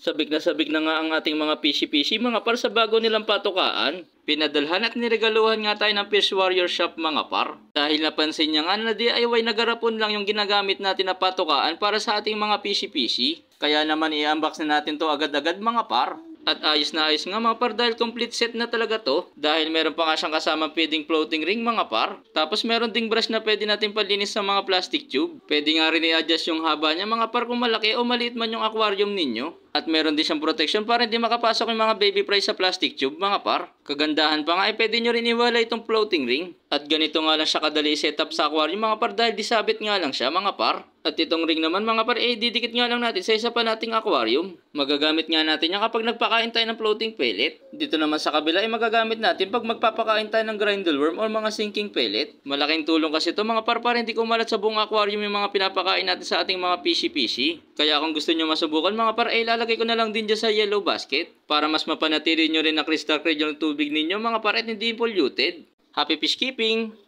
Sabik na nga ang ating mga PC-PC mga par sa bago nilang patukaan. Pinadalhan at niregaluhan nga tayo ng Fish Warrior Shop mga par. Dahil napansin niya nga na DIY na garapon lang yung ginagamit natin na patukaan para sa ating mga PC-PC. Kaya naman i-unbox na natin to agad-agad mga par. At ayos na ayos nga mga par dahil complete set na talaga to. Dahil meron pa nga siyang kasamang pwedeng floating ring mga par. Tapos meron ding brush na pwede natin palinis sa mga plastic tube. Pwede nga rin i-adjust yung haba niya mga par kung malaki o maliit man yung aquarium ninyo. At meron din siyang protection para hindi makapasok yung mga baby fry sa plastic tube mga par. Kagandahan pa nga ay pwede nyo rin iwala itong floating ring. At ganito nga lang siya kadali setup sa aquarium mga par dahil disabit nga lang siya mga par. At itong ring naman mga par didikit nga lang natin sa isa pa nating aquarium. Magagamit nga natin yan kapag nagpakain tayo ng floating pellet. Dito naman sa kabila ay magagamit natin pag magpapakain tayo ng grindleworm or mga sinking pellet. Malaking tulong kasi ito mga par para hindi kumalat sa buong aquarium yung mga pinapakain natin sa ating mga PC-PC. Kaya kung gusto nyo masubukan mga par lalagay ko na lang din dyan sa yellow basket para mas mapanatili nyo rin na crystal clear yung tubig ninyo mga par at hindi polluted. Happy fish keeping!